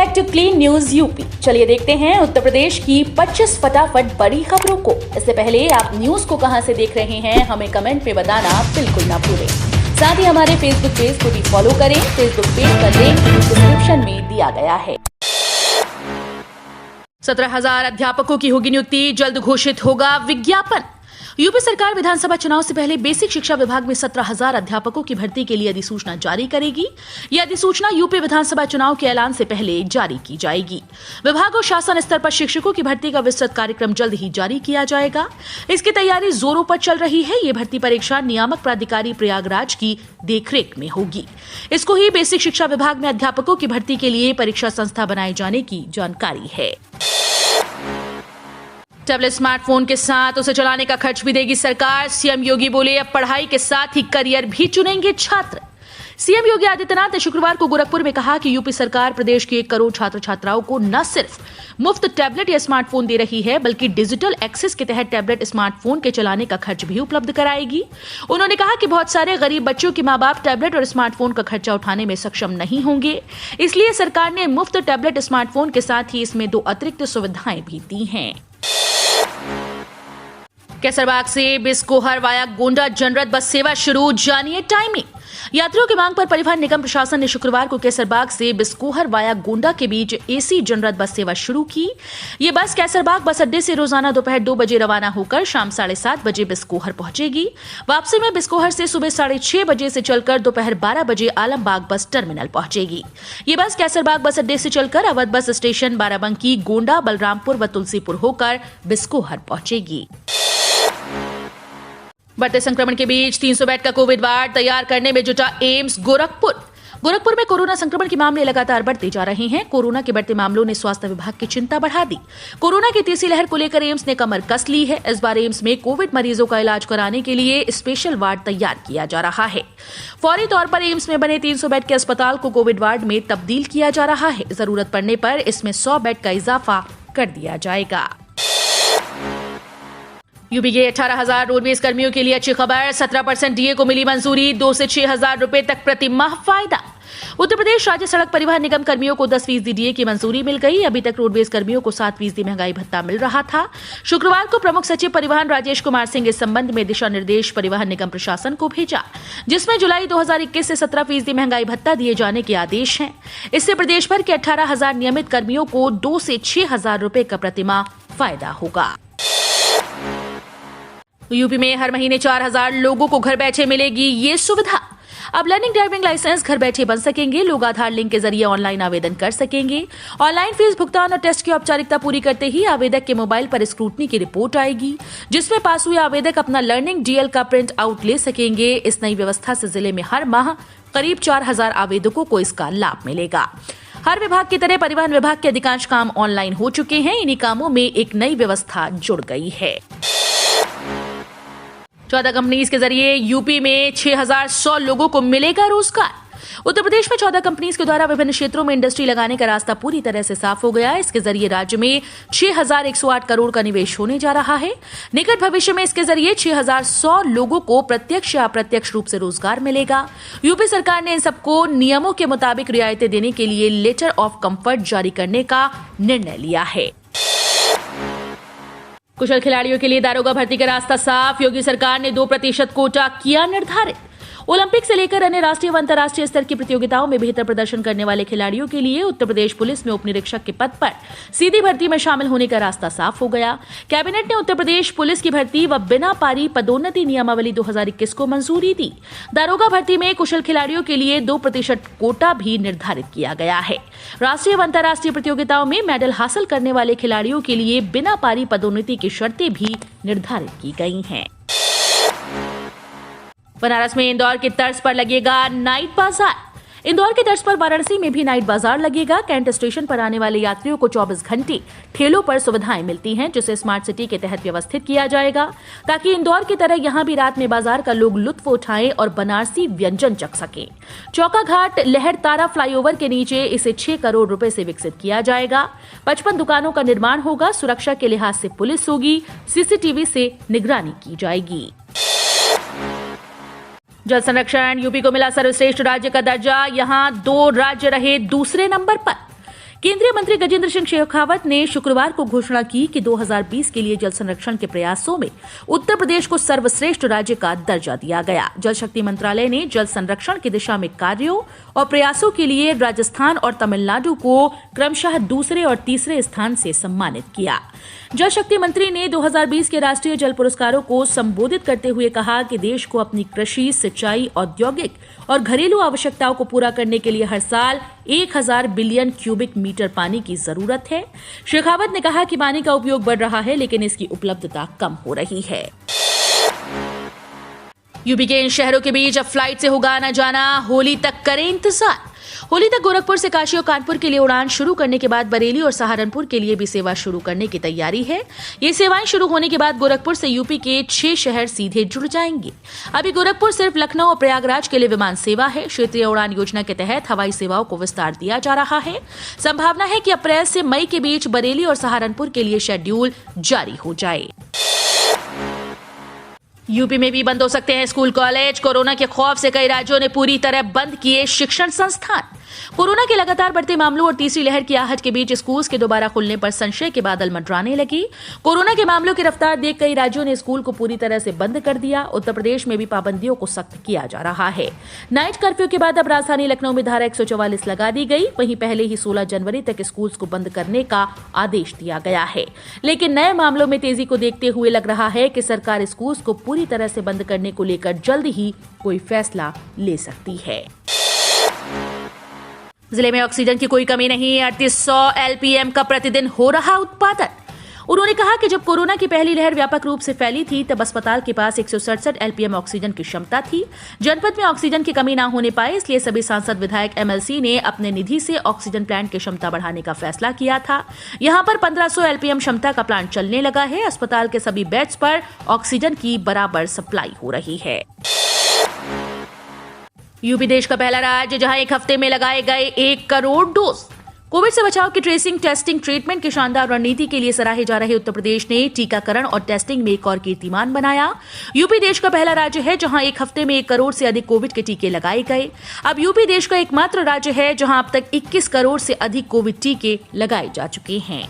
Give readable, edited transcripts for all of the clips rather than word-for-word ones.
Back to clean news UP. चलिए देखते हैं उत्तर प्रदेश की 25 फटाफट बड़ी खबरों को। इससे पहले आप न्यूज को कहां से देख रहे हैं हमें कमेंट में बताना बिल्कुल ना भूलें। साथ ही हमारे फेसबुक पेज को भी फॉलो करें। फेसबुक पेज का लिंक डिस्क्रिप्शन में दिया गया है। 17,000 अध्यापकों की होगी नियुक्ति, जल्द घोषित होगा विज्ञापन। यूपी सरकार विधानसभा चुनाव से पहले बेसिक शिक्षा विभाग में 17,000 अध्यापकों की भर्ती के लिए अधिसूचना जारी करेगी। यह अधिसूचना यूपी विधानसभा चुनाव के ऐलान से पहले जारी की जाएगी। विभाग और शासन स्तर पर शिक्षकों की भर्ती का विस्तृत कार्यक्रम जल्द ही जारी किया जाएगा। इसकी तैयारी जोरों पर चल रही है। ये भर्ती परीक्षा नियामक प्राधिकारी प्रयागराज की देखरेख में होगी। इसको ही बेसिक शिक्षा विभाग में अध्यापकों की भर्ती के लिए परीक्षा संस्था बनाए जाने की जानकारी है। टैबलेट स्मार्टफोन के साथ उसे चलाने का खर्च भी देगी सरकार। सीएम योगी बोले अब पढ़ाई के साथ ही करियर भी चुनेंगे छात्र। सीएम योगी आदित्यनाथ ने शुक्रवार को गोरखपुर में कहा कि यूपी सरकार प्रदेश के 1 करोड़ छात्र छात्राओं को न सिर्फ मुफ्त टैबलेट या स्मार्टफोन दे रही है बल्कि डिजिटल एक्सेस के तहत टैबलेट स्मार्टफोन के चलाने का खर्च भी उपलब्ध कराएगी। उन्होंने कहा कि बहुत सारे गरीब बच्चों के माँ बाप टैबलेट और स्मार्टफोन का खर्चा उठाने में सक्षम नहीं होंगे, इसलिए सरकार ने मुफ्त टैबलेट स्मार्टफोन के साथ ही इसमें 2 अतिरिक्त सुविधाएं भी दी हैं। कैसरबाग से बिस्कोहर वाया गोंडा जनरत बस सेवा शुरू, जानिए टाइमिंग। यात्रियों की मांग पर परिवहन निगम प्रशासन ने शुक्रवार को कैसरबाग से बिस्कोहर वाया गोंडा के बीच एसी जनरत बस सेवा शुरू की। ये बस कैसरबाग बस अड्डे से रोजाना दोपहर 2 बजे रवाना होकर शाम 7:30 बजे बिस्कोहर पहुंचेगी। वापसी में बिस्कोहर से सुबह 6:30 बजे से चलकर दोपहर 12 बजे आलमबाग बस टर्मिनल पहुंचेगी। ये बस कैसरबाग बस अड्डे से चलकर अवध बस स्टेशन, बाराबंकी, गोंडा, बलरामपुर व तुलसीपुर होकर बिस्कोहर पहुंचेगी। बढ़ते संक्रमण के बीच 300 बेड का कोविड वार्ड तैयार करने में जुटा एम्स गोरखपुर में कोरोना संक्रमण के मामले लगातार बढ़ते जा रहे हैं। कोरोना के बढ़ते मामलों ने स्वास्थ्य विभाग की चिंता बढ़ा दी। कोरोना की तीसरी लहर को लेकर एम्स ने कमर कस ली है। इस बार एम्स में कोविड मरीजों का इलाज कराने के लिए स्पेशल वार्ड तैयार किया जा रहा है। फौरी तौर पर एम्स में बने 300 बेड के अस्पताल को कोविड वार्ड में तब्दील किया जा रहा है। जरूरत पड़ने पर इसमें 100 बेड का इजाफा कर दिया जाएगा। यूपी के 18,000 रोडवेज कर्मियों के लिए अच्छी खबर, 17% डीए को मिली मंजूरी, 2 से 6,000 रुपए तक प्रति माह फायदा। उत्तर प्रदेश राज्य सड़क परिवहन निगम कर्मियों को 10% डीए की मंजूरी मिल गई। अभी तक रोडवेज कर्मियों को 7% महंगाई भत्ता मिल रहा था। शुक्रवार को प्रमुख सचिव परिवहन राजेश कुमार सिंह इस संबंध में दिशा निर्देश परिवहन निगम प्रशासन को भेजा, जिसमें जुलाई 2021 से 17% महंगाई भत्ता दिए जाने के आदेश हैं। इससे प्रदेश भर के 18,000 नियमित कर्मियों को 2 से 6,000 रुपए का प्रतिमाह फायदा होगा। यूपी में हर महीने 4,000 लोगों को घर बैठे मिलेगी ये सुविधा। अब लर्निंग ड्राइविंग लाइसेंस घर बैठे बन सकेंगे। लोग आधार लिंक के जरिए ऑनलाइन आवेदन कर सकेंगे। ऑनलाइन फीस भुगतान और टेस्ट की औपचारिकता पूरी करते ही आवेदक के मोबाइल पर स्क्रूटनी की रिपोर्ट आएगी, जिसमें पास हुए आवेदक अपना लर्निंग डीएल का प्रिंट आउट ले सकेंगे। इस नई व्यवस्था से जिले में हर माह करीब 4,000 आवेदकों को इसका लाभ मिलेगा। हर विभाग की तरह परिवहन विभाग के अधिकांश काम ऑनलाइन हो चुके हैं। इन्हीं कामों में एक नई व्यवस्था जुड़ गई है। 14 कंपनीज के जरिए यूपी में 6,100 लोगों को मिलेगा रोजगार। उत्तर प्रदेश में 14 कंपनीज के द्वारा विभिन्न क्षेत्रों में इंडस्ट्री लगाने का रास्ता पूरी तरह से साफ हो गया। इसके जरिए राज्य में 6,108 करोड़ का निवेश होने जा रहा है। निकट भविष्य में इसके जरिए 6,100 लोगों को प्रत्यक्ष या अप्रत्यक्ष रूप से रोजगार मिलेगा। यूपी सरकार ने इन सबको नियमों के मुताबिक रियायतें देने के लिए लेटर ऑफ कंफर्ट जारी करने का निर्णय लिया है। कुशल खिलाड़ियों के लिए दारोगा भर्ती का रास्ता साफ। योगी सरकार ने 2% कोटा किया निर्धारित। ओलंपिक से लेकर अन्य राष्ट्रीय व अंतर्राष्ट्रीय स्तर की प्रतियोगिताओं में बेहतर प्रदर्शन करने वाले खिलाड़ियों के लिए उत्तर प्रदेश पुलिस में उप निरीक्षक के पद पर सीधी भर्ती में शामिल होने का रास्ता साफ हो गया। कैबिनेट ने उत्तर प्रदेश पुलिस की भर्ती व बिना पारी पदोन्नति नियमावली 2021 को मंजूरी दी। दारोगा भर्ती में कुशल खिलाड़ियों के लिए 2% कोटा भी निर्धारित किया गया है। राष्ट्रीय व अंतर्राष्ट्रीय प्रतियोगिताओं में मेडल हासिल करने वाले खिलाड़ियों के लिए बिना पारी पदोन्नति की शर्तें भी निर्धारित की गई हैं। बनारस में इंदौर की तर्ज पर लगेगा नाइट बाजार। इंदौर की तर्ज पर वाराणसी में भी नाइट बाजार लगेगा। कैंट स्टेशन पर आने वाले यात्रियों को 24 घंटे ठेलों पर सुविधाएं मिलती हैं, जिसे स्मार्ट सिटी के तहत व्यवस्थित किया जाएगा, ताकि इंदौर की तरह यहां भी रात में बाजार का लोग लुत्फ उठाएं और बनारसी व्यंजन चख सकें। चौका घाट लहर तारा फ्लाईओवर के नीचे इसे 6 करोड़ रुपए से विकसित किया जाएगा। 55 दुकानों का निर्माण होगा। सुरक्षा के लिहाज से पुलिस होगी। सीसीटीवी से निगरानी की जाएगी। जल संरक्षण, यूपी को मिला सर्वश्रेष्ठ राज्य का दर्जा। यहां 2 राज्य रहे दूसरे नंबर पर। केंद्रीय मंत्री गजेंद्र सिंह शेखावत ने शुक्रवार को घोषणा की कि 2020 के लिए जल संरक्षण के प्रयासों में उत्तर प्रदेश को सर्वश्रेष्ठ राज्य का दर्जा दिया गया। जल शक्ति मंत्रालय ने जल संरक्षण की दिशा में कार्यों और प्रयासों के लिए राजस्थान और तमिलनाडु को क्रमशः दूसरे और तीसरे स्थान से सम्मानित किया। जल शक्ति मंत्री ने 2020 के राष्ट्रीय जल पुरस्कारों को संबोधित करते हुए कहा कि देश को अपनी कृषि, सिंचाई, औद्योगिक और घरेलू आवश्यकताओं को पूरा करने के लिए हर साल 1000 बिलियन क्यूबिक मीटर पानी की जरूरत है। शेखावत ने कहा कि पानी का उपयोग बढ़ रहा है, लेकिन इसकी उपलब्धता कम हो रही है। यूपी के इन शहरों के बीच अब फ्लाइट से होगा आना जाना, होली तक करें इंतजार। होली तक गोरखपुर से काशी और कानपुर के लिए उड़ान शुरू करने के बाद बरेली और सहारनपुर के लिए भी सेवा शुरू करने की तैयारी है। ये सेवाएं शुरू होने के बाद गोरखपुर से यूपी के 6 शहर सीधे जुड़ जाएंगे। अभी गोरखपुर सिर्फ लखनऊ और प्रयागराज के लिए विमान सेवा है। क्षेत्रीय उड़ान योजना के तहत हवाई सेवाओं को विस्तार दिया जा रहा है। संभावना है कि अप्रैल से मई के बीच बरेली और सहारनपुर के लिए शेड्यूल जारी हो जाए। यूपी में भी बंद हो सकते हैं स्कूल कॉलेज। कोरोना के खौफ से कई राज्यों ने पूरी तरह बंद किए शिक्षण संस्थान। कोरोना के लगातार बढ़ते मामलों और तीसरी लहर की आहट के बीच स्कूल के दोबारा खुलने पर संशय के बादल मंडराने लगी। कोरोना के मामलों की रफ्तार देख कई राज्यों ने स्कूल को पूरी तरह से बंद कर दिया। उत्तर प्रदेश में भी पाबंदियों को सख्त किया जा रहा है। नाइट कर्फ्यू के बाद अब राजधानी लखनऊ में धारा 144 लगा दी गई। वहीं पहले ही 16 जनवरी तक स्कूल को बंद करने का आदेश दिया गया है, लेकिन नए मामलों में तेजी को देखते हुए लग रहा है कि सरकार स्कूल को पूरी तरह से बंद करने को लेकर जल्द ही कोई फैसला ले सकती है। जिले में ऑक्सीजन की कोई कमी नहीं। 3800 एलपीएम का प्रतिदिन हो रहा उत्पादन। उन्होंने कहा कि जब कोरोना की पहली लहर व्यापक रूप से फैली थी तब अस्पताल के पास 167 एलपीएम ऑक्सीजन की क्षमता थी। जनपद में ऑक्सीजन की कमी न होने पाए, इसलिए सभी सांसद, विधायक, एमएलसी ने अपने निधि से ऑक्सीजन प्लांट की क्षमता बढ़ाने का फैसला किया था। यहां पर 1500 एलपीएम क्षमता का प्लांट चलने लगा है। अस्पताल के सभी बेड्स पर ऑक्सीजन की बराबर सप्लाई हो रही है। यूपी देश का पहला राज्य जहां एक हफ्ते में लगाए गए 1 करोड़ डोज। कोविड से बचाव की ट्रेसिंग, टेस्टिंग, ट्रीटमेंट की शानदार रणनीति के लिए सराहे जा रहे उत्तर प्रदेश ने टीकाकरण और टेस्टिंग में एक और कीर्तिमान बनाया। यूपी देश का पहला राज्य है जहां एक हफ्ते में 1 करोड़ से अधिक कोविड के टीके लगाए गए। अब यूपी देश का एकमात्र राज्य है जहां अब तक 21 करोड़ से अधिक कोविड टीके लगाए जा चुके हैं।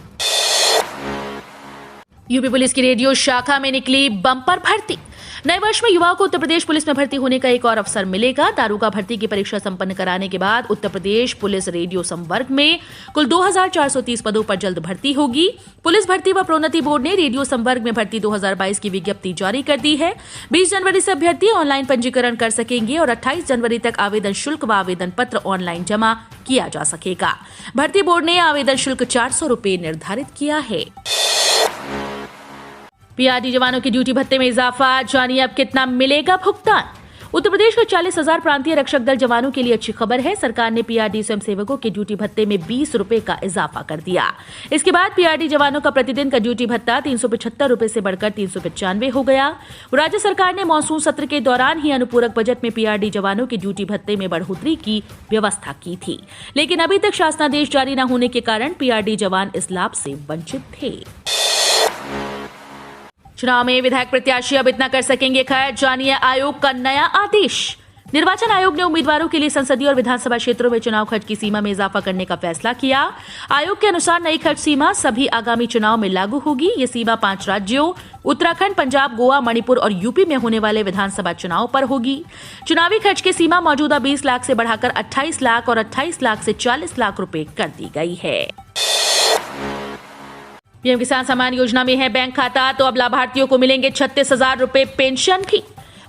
यूपी पुलिस की रेडियो शाखा में निकली बम्पर भर्ती। नए वर्ष में युवाओं को उत्तर प्रदेश पुलिस में भर्ती होने का एक और अवसर मिलेगा। दारोगा भर्ती की परीक्षा संपन्न कराने के बाद उत्तर प्रदेश पुलिस रेडियो संवर्ग में कुल 2430 पदों पर जल्द भर्ती होगी। पुलिस भर्ती व प्रोन्नति बोर्ड ने रेडियो संवर्ग में भर्ती 2022 की विज्ञप्ति जारी कर दी है। 20 जनवरी से अभ्यर्थी ऑनलाइन पंजीकरण कर सकेंगे और 28 जनवरी तक आवेदन शुल्क व आवेदन पत्र ऑनलाइन जमा किया जा सकेगा। भर्ती बोर्ड ने आवेदन शुल्क 400 रुपए निर्धारित किया है। पीआरडी जवानों की ड्यूटी भत्ते में इजाफा, जानिए अब कितना मिलेगा भुगतान। उत्तर प्रदेश के 40,000 प्रांतीय रक्षक दल जवानों के लिए अच्छी खबर है। सरकार ने पीआरडी स्वयंसेवकों के ड्यूटी भत्ते में 20 रुपए का इजाफा कर दिया। इसके बाद पीआरडी जवानों का प्रतिदिन का ड्यूटी भत्ता 375 रुपए से बढ़कर 395 हो गया। राज्य सरकार ने मानसून सत्र के दौरान ही अनुपूरक बजट में पीआरडी जवानों की ड्यूटी भत्ते में बढ़ोतरी की व्यवस्था की थी, लेकिन अभी तक शासनादेश जारी न होने के कारण पीआरडी जवान इस लाभ से वंचित थे। चुनाव में विधायक प्रत्याशी अब इतना कर सकेंगे खर्च, जानिए आयोग का नया आदेश। निर्वाचन आयोग ने उम्मीदवारों के लिए संसदीय और विधानसभा क्षेत्रों में चुनाव खर्च की सीमा में इजाफा करने का फैसला किया। आयोग के अनुसार नई खर्च सीमा सभी आगामी चुनाव में लागू होगी। ये सीमा 5 राज्यों उत्तराखंड, पंजाब, गोवा, मणिपुर और यूपी में होने वाले विधानसभा चुनाव पर होगी। चुनावी खर्च की सीमा मौजूदा 20 लाख से बढ़ाकर 28 लाख और 28 लाख से 40 लाख रुपए कर दी गई है। पीएम किसान सम्मान योजना में है बैंक खाता, तो अब लाभार्थियों को मिलेंगे 36,000 रुपए पेंशन भी।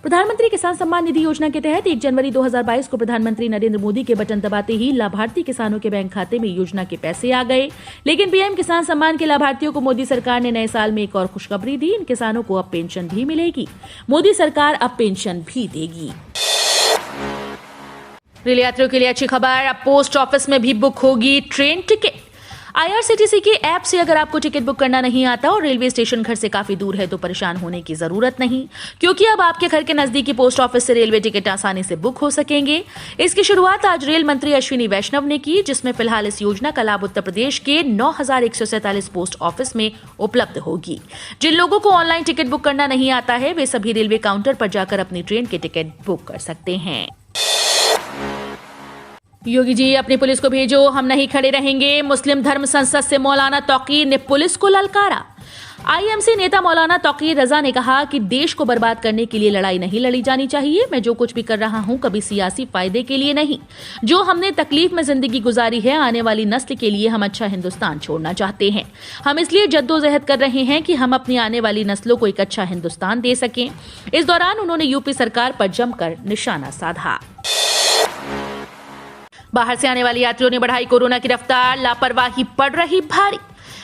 प्रधानमंत्री किसान सम्मान निधि योजना के तहत 1 जनवरी 2022 को प्रधानमंत्री नरेंद्र मोदी के बटन दबाते ही लाभार्थी किसानों के बैंक खाते में योजना के पैसे आ गए। लेकिन पीएम किसान सम्मान के लाभार्थियों को मोदी सरकार ने नए साल में एक और खुशखबरी दी। इन किसानों को अब पेंशन भी मिलेगी। मोदी सरकार अब पेंशन भी देगी। रेल यात्रियों के लिए अच्छी खबर, अब पोस्ट ऑफिस में भी बुक होगी ट्रेन टिकट। आईआरसीटीसी के ऐप से अगर आपको टिकट बुक करना नहीं आता और रेलवे स्टेशन घर से काफी दूर है तो परेशान होने की जरूरत नहीं, क्योंकि अब आपके घर के नजदीकी पोस्ट ऑफिस से रेलवे टिकट आसानी से बुक हो सकेंगे। इसकी शुरुआत आज रेल मंत्री अश्विनी वैष्णव ने की, जिसमें फिलहाल इस योजना का लाभ उत्तर प्रदेश के 9,147 पोस्ट ऑफिस में उपलब्ध होगी। जिन लोगों को ऑनलाइन टिकट बुक करना नहीं आता है वे सभी रेलवे काउंटर पर जाकर अपनी ट्रेन के टिकट बुक कर सकते हैं। योगी जी अपनी पुलिस को भेजो, हम नहीं खड़े रहेंगे। मुस्लिम धर्म संसद से मौलाना तौकीर ने पुलिस को ललकारा। आईएमसी नेता मौलाना तौकीर रजा ने कहा कि देश को बर्बाद करने के लिए लड़ाई नहीं लड़ी जानी चाहिए। मैं जो कुछ भी कर रहा हूं कभी सियासी फायदे के लिए नहीं। जो हमने तकलीफ में जिंदगी गुजारी है, आने वाली नस्ल के लिए हम अच्छा हिंदुस्तान छोड़ना चाहते हैं। हम इसलिए जद्दोजहद कर रहे हैं कि हम अपनी आने वाली नस्लों को एक अच्छा हिंदुस्तान दे सकें। इस दौरान उन्होंने यूपी सरकार पर जमकर निशाना साधा। बाहर से आने वाले यात्रियों ने बढ़ाई कोरोना की रफ्तार, लापरवाही पड़ रही भारी।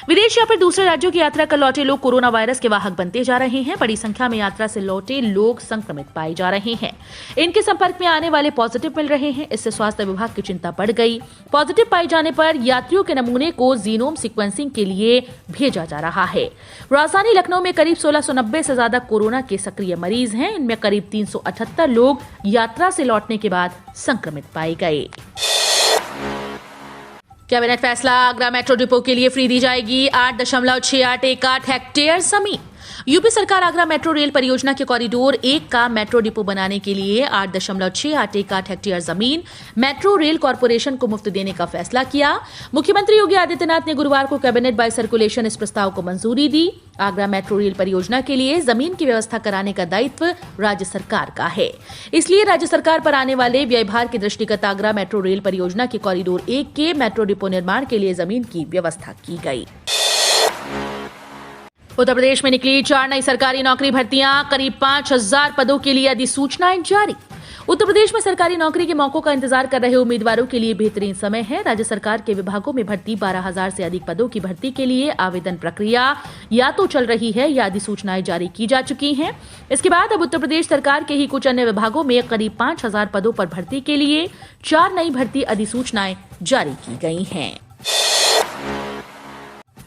विदेश या फिर दूसरे राज्यों की यात्रा कर लौटे लोग कोरोना वायरस के वाहक बनते जा रहे हैं। बड़ी संख्या में यात्रा से लौटे लोग संक्रमित पाए जा रहे हैं। इनके संपर्क में आने वाले पॉजिटिव मिल रहे हैं। इससे स्वास्थ्य विभाग की चिंता बढ़ गई। पॉजिटिव पाए जाने पर यात्रियों के नमूने को जीनोम सीक्वेंसिंग के लिए भेजा जा रहा है। राजधानी लखनऊ में करीब 1690 से ज्यादा कोरोना के सक्रिय मरीज हैं। इनमें करीब 378 लोग यात्रा से लौटने के बाद संक्रमित पाए गए। कैबिनेट फैसला, आगरा मेट्रो डिपो के लिए फ्री दी जाएगी 8.681 हेक्टेयर जमीन। यूपी सरकार आगरा मेट्रो रेल परियोजना के कॉरिडोर 1 का मेट्रो डिपो बनाने के लिए 8.681 हेक्टेयर जमीन मेट्रो रेल कॉरपोरेशन को मुफ्त देने का फैसला किया। मुख्यमंत्री योगी आदित्यनाथ ने गुरुवार को कैबिनेट बाय सर्कुलेशन इस प्रस्ताव को मंजूरी दी। आगरा मेट्रो रेल परियोजना के लिए जमीन की व्यवस्था कराने का दायित्व राज्य सरकार का है। इसलिए राज्य सरकार पर आने वाले व्ययभार के दृष्टिगत आगरा मेट्रो रेल परियोजना के कॉरिडोर 1 के मेट्रो डिपो निर्माण के लिए जमीन की व्यवस्था की गई। उत्तर प्रदेश में निकली 4 नई सरकारी नौकरी भर्तियां, करीब 5000 पदों के लिए अधिसूचनाएं जारी। उत्तर प्रदेश में सरकारी नौकरी के मौकों का इंतजार कर रहे उम्मीदवारों के लिए बेहतरीन समय है। राज्य सरकार के विभागों में भर्ती 12,000 से अधिक पदों की भर्ती के लिए आवेदन प्रक्रिया या तो चल रही है या अधिसूचनाएं जारी की जा चुकी हैं। इसके बाद अब उत्तर प्रदेश सरकार के ही कुछ अन्य विभागों में करीब 5000 पदों पर भर्ती के लिए 4 नई भर्ती अधिसूचनाएं जारी की गई हैं।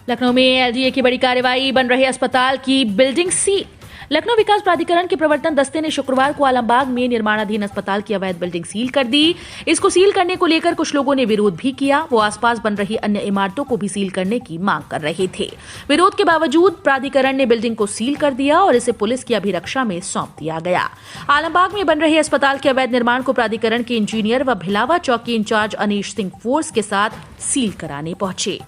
लखनऊ में एलडीए की बड़ी कार्रवाई, बन रहे अस्पताल की बिल्डिंग सील। लखनऊ विकास प्राधिकरण के प्रवर्तन दस्ते ने शुक्रवार को आलमबाग में निर्माणाधीन अस्पताल की अवैध बिल्डिंग सील कर दी। इसको सील करने को लेकर कुछ लोगों ने विरोध भी किया। वो आसपास बन रही अन्य इमारतों को भी सील करने की मांग कर रहे थे। विरोध के बावजूद प्राधिकरण ने बिल्डिंग को सील कर दिया और इसे पुलिस की अभिरक्षा में सौंप दिया गया। आलमबाग में बन रहे अस्पताल के अवैध निर्माण को प्राधिकरण के इंजीनियर व भिलावा चौकी इंचार्ज अनीश सिंह फोर्स के साथ सील कराने पहुंचे।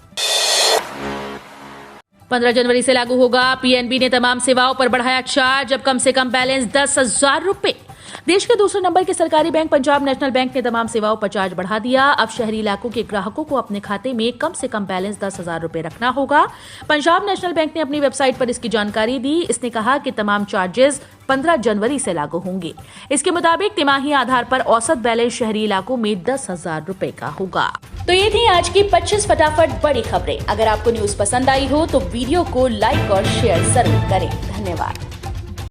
15 जनवरी से लागू होगा। पीएनबी ने तमाम सेवाओं पर बढ़ाया चार्ज, अब कम से कम बैलेंस 10,000 रुपए। देश के दूसरे नंबर के सरकारी बैंक पंजाब नेशनल बैंक ने तमाम सेवाओं पर चार्ज बढ़ा दिया। अब शहरी इलाकों के ग्राहकों को अपने खाते में कम से कम बैलेंस 10,000 रुपए रखना होगा। पंजाब नेशनल बैंक ने अपनी वेबसाइट पर इसकी जानकारी दी। इसने कहा कि तमाम चार्जेस 15 जनवरी से लागू होंगे। इसके मुताबिक तिमाही आधार पर औसत बैलेंस शहरी इलाकों में 10,000 रुपए का होगा। तो ये थी आज की 25 फटाफट बड़ी खबरें। अगर आपको न्यूज पसंद आई हो तो वीडियो को लाइक और शेयर जरूर करें। धन्यवाद।